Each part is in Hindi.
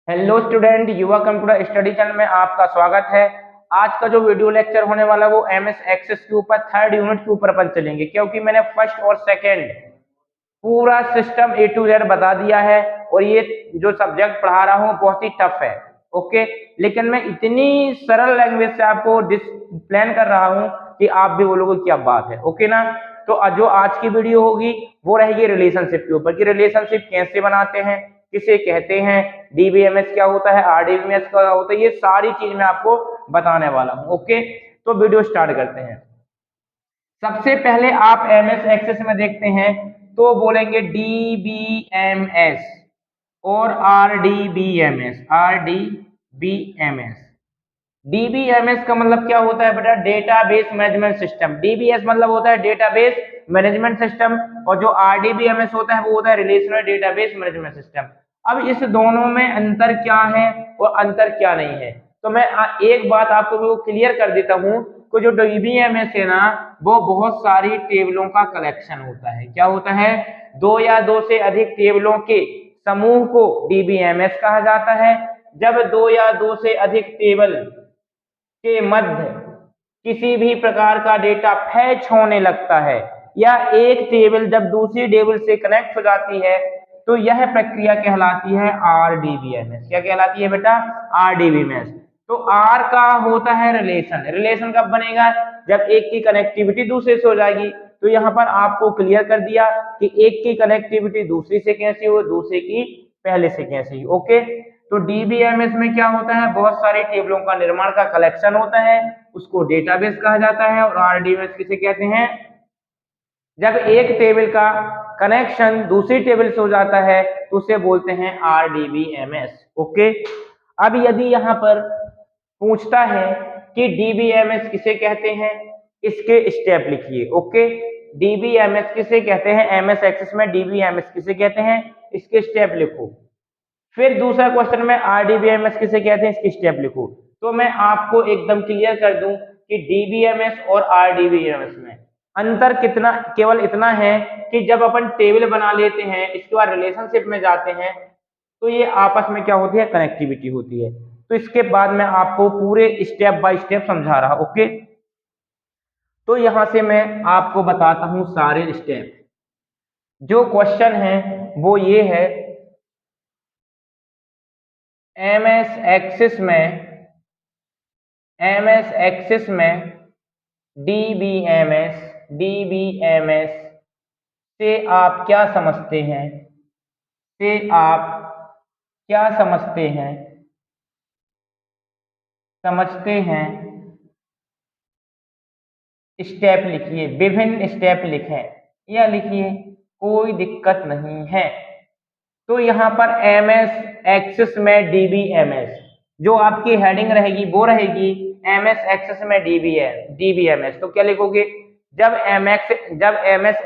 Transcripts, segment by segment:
हेलो स्टूडेंट, युवा कंप्यूटर स्टडी चैनल में आपका स्वागत है। आज का जो वीडियो लेक्चर होने वाला है वो एमएस एक्सेस के ऊपर थर्ड यूनिट के ऊपर अपन चलेंगे, क्योंकि मैंने फर्स्ट और सेकंड पूरा सिस्टम ए टू जेड बता दिया है और ये जो सब्जेक्ट पढ़ा रहा हूँ बहुत ही टफ है। ओके, लेकिन मैं इतनी सरल लैंग्वेज से आपको डिस्प्लेन कर रहा हूँ कि आप भी बोलोगे क्या बात है। ओके ना, तो जो आज की वीडियो होगी वो रहेगी रिलेशनशिप के ऊपर कि रिलेशनशिप कैसे बनाते हैं, किसे कहते हैं, डीबीएमएस क्या होता है, आरडीबीएमएस क्या होता है, ये सारी चीज मैं आपको बताने वाला हूँ। ओके, तो वीडियो स्टार्ट करते हैं। सबसे पहले आप एमएस एक्सेस में देखते हैं तो बोलेंगे डीबीएमएस और आरडीबीएमएस। डीबीएमएस का मतलब क्या होता है बेटा? Database management system. डीबीएस मतलब होता है डेटाबेस मैनेजमेंट सिस्टम और जो आरडीबीएमएस होता है वो होता है रिलेशनल डेटाबेस मैनेजमेंट सिस्टम। अब इस दोनों में अंतर क्या है और अंतर क्या नहीं है, तो मैं एक बात आपको वो क्लियर कर देता हूँ कि जो डीबीएमएस है ना वो बहुत सारी टेबलों का कलेक्शन होता है। क्या होता है? दो या दो से अधिक टेबलों के समूह को डीबीएमएस कहा जाता है। जब दो या दो से अधिक टेबल के मध्य किसी भी प्रकार का डेटा फैच होने लगता है या एक टेबल जब दूसरी टेबल से कनेक्ट हो जाती है तो यह प्रक्रिया कहलाती है आरडीबीएमएस। क्या कहलाती है बेटा? आरडीबीएमएस। तो आर का होता है रिलेशन। रिलेशन कब बनेगा? जब एक की कनेक्टिविटी दूसरे से हो जाएगी। तो यहाँ पर आपको क्लियर कर दिया कि एक की कनेक्टिविटी दूसरी से कैसी हो, दूसरे की पहले से कैसी। ओके, तो डीबीएमएस में क्या होता है? बहुत सारी टेबलों का निर्माण का कलेक्शन होता है, उसको डेटाबेस कहा जाता है। और आरडीबीएमएस किसे कहते हैं? जब एक टेबल का कनेक्शन दूसरी टेबल से हो जाता है तो उसे बोलते हैं आरडीबीएमएस। ओके, अब यदि यहाँ पर पूछता है कि डीबीएमएस किसे कहते हैं, इसके स्टेप लिखिए। ओके, डीबीएमएस किसे कहते हैं? एमएस एक्सेस में डीबीएमएस किसे कहते हैं, इसके स्टेप लिखो। फिर दूसरा क्वेश्चन में आरडीबीएमएस किसे कहते हैं, इसकी स्टेप लिखो। तो मैं आपको एकदम क्लियर कर दूं कि डीबीएमएस और आरडीबीएमएस में अंतर कितना, केवल इतना है कि जब अपन टेबल बना लेते हैं इसके बाद रिलेशनशिप में जाते हैं तो ये आपस में क्या होती है? कनेक्टिविटी होती है। तो इसके बाद मैं आपको पूरे स्टेप बाय स्टेप समझा रहा। ओके, तो यहां से मैं आपको बताता हूं सारे स्टेप। जो क्वेश्चन है वो ये है, एमएस एक्सिस में डीबीएमएस से आप क्या समझते हैं? से आप क्या समझते हैं? स्टेप लिखिए, विभिन्न स्टेप लिखें या लिखिए, कोई दिक्कत नहीं है। तो यहाँ पर एमएस एक्सिस में डीबीएमएस, जो आपकी हेडिंग रहेगी वो रहेगी एमएस एक्सिस में डीबीएमएस। तो क्या लिखोगे? जब एमएस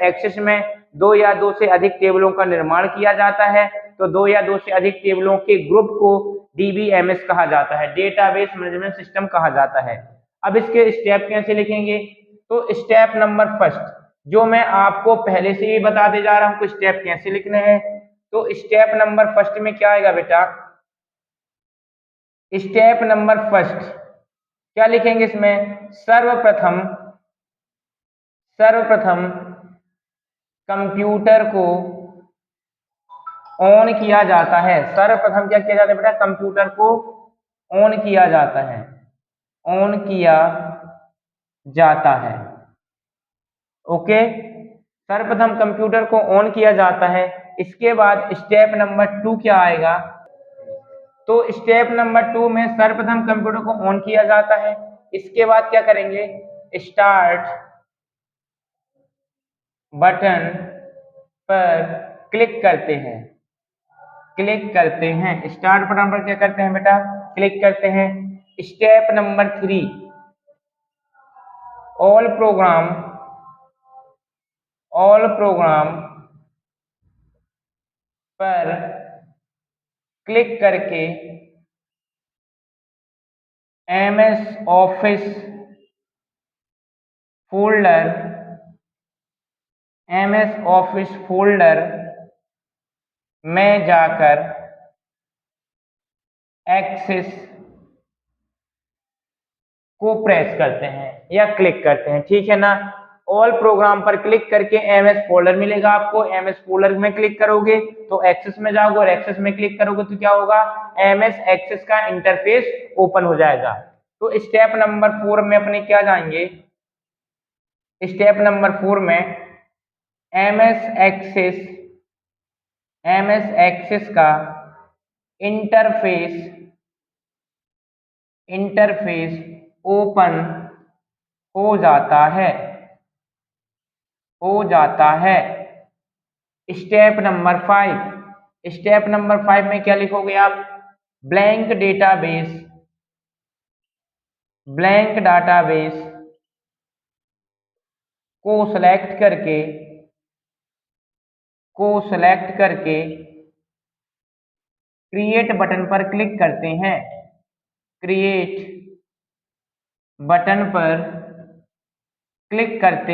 एक्सिस में दो या दो से अधिक टेबलों का निर्माण किया जाता है तो दो या दो से अधिक टेबलों के ग्रुप को डीबीएमएस कहा जाता है, डेटाबेस मैनेजमेंट सिस्टम कहा जाता है। अब इसके स्टेप कैसे लिखेंगे? तो स्टेप नंबर फर्स्ट, जो मैं आपको पहले से ही बताते जा रहा हूं कि स्टेप कैसे लिखने हैं। तो स्टेप नंबर फर्स्ट में क्या आएगा बेटा? स्टेप नंबर फर्स्ट क्या लिखेंगे इसमें? सर्वप्रथम कंप्यूटर को ऑन किया जाता है। सर्वप्रथम क्या किया जाता है बेटा? कंप्यूटर को ऑन किया जाता है, ऑन किया जाता है। ओके, सर्वप्रथम कंप्यूटर को ऑन किया जाता है। इसके बाद स्टेप नंबर 2 क्या आएगा? तो स्टेप नंबर 2 में सर्वप्रथम कंप्यूटर को ऑन किया जाता है। इसके बाद क्या करेंगे? स्टार्ट बटन पर क्लिक करते हैं। स्टार्ट बटन पर क्या करते हैं बेटा? क्लिक करते हैं। स्टेप नंबर 3, ऑल प्रोग्राम पर क्लिक करके एमएस ऑफिस फोल्डर में जाकर एक्सिस को प्रेस करते हैं या क्लिक करते हैं, ठीक है ना। ऑल प्रोग्राम पर क्लिक करके एमएस फोल्डर मिलेगा आपको, एमएस फोल्डर में क्लिक करोगे तो एक्सेस में जाओगे और एक्सेस में क्लिक करोगे तो क्या होगा, एमएस एक्सेस का इंटरफेस ओपन हो जाएगा। तो स्टेप नंबर 4 में अपने क्या जाएंगे, स्टेप नंबर 4 में एमएस एक्सेस का इंटरफेस ओपन हो जाता है, स्टेप नंबर 5, स्टेप नंबर 5 में क्या लिखोगे आप, ब्लैंक डाटाबेस को सेलेक्ट करके क्रिएट बटन पर क्लिक करते हैं, क्रिएट बटन पर क्लिक करते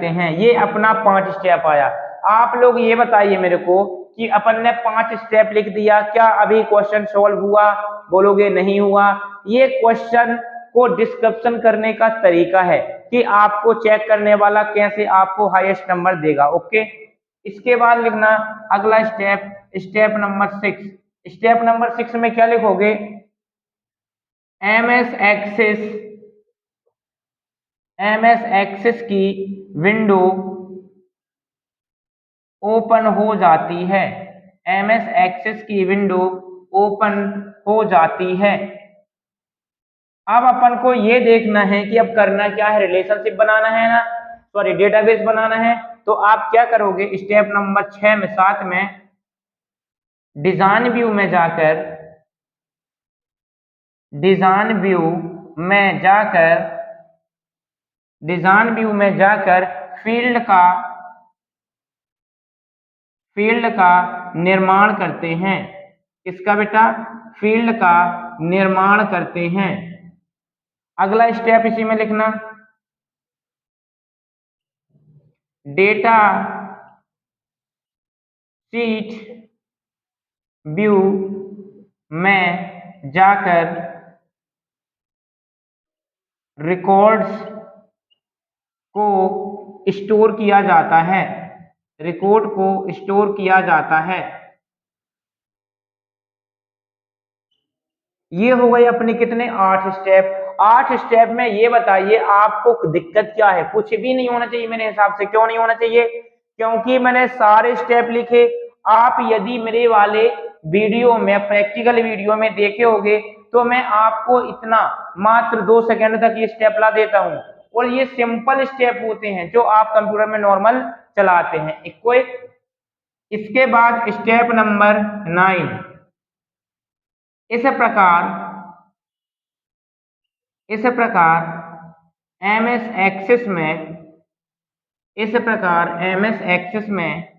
हैं। ये अपना 5 स्टेप आया। आप लोग ये बताइए मेरे को कि अपन ने 5 स्टेप लिख दिया, क्या अभी क्वेश्चन सॉल्व हुआ, बोलोगे नहीं हुआ। ये क्वेश्चन को डिस्क्रिप्शन करने का तरीका है कि आपको चेक करने वाला कैसे आपको हाईएस्ट नंबर देगा, ओके। इसके बाद लिखना अगला step, step number 6। Step number 6 में क्या लिखोगे, एमएस एक्सेस की विंडो ओपन हो जाती है, एमएस एक्सेस की विंडो ओपन हो जाती है। अब अपन को ये देखना है कि अब करना क्या है, रिलेशनशिप बनाना है ना, सॉरी डेटाबेस बनाना है। तो आप क्या करोगे, स्टेप नंबर 6 में 7 में डिजाइन व्यू में जाकर फील्ड का निर्माण करते हैं। किसका बेटा, फील्ड का निर्माण करते हैं। अगला स्टेप इसी में लिखना, डेटा शीट व्यू में जाकर रिकॉर्ड्स को स्टोर किया जाता है, ये हो गए अपने कितने 8 स्टेप। 8 स्टेप में ये बताइए आपको दिक्कत क्या है, कुछ भी नहीं होना चाहिए मेरे हिसाब से। क्यों नहीं होना चाहिए, क्योंकि मैंने सारे स्टेप लिखे। आप यदि मेरे वाले वीडियो में, प्रैक्टिकल वीडियो में देखे होंगे तो मैं आपको इतना मात्र 2 सेकंड तक ये स्टेप ला देता हूं, और ये सिंपल स्टेप होते हैं जो आप कंप्यूटर में नॉर्मल चलाते हैं इको एक। इसके बाद स्टेप नंबर 9, इस प्रकार एमएस एक्सेस में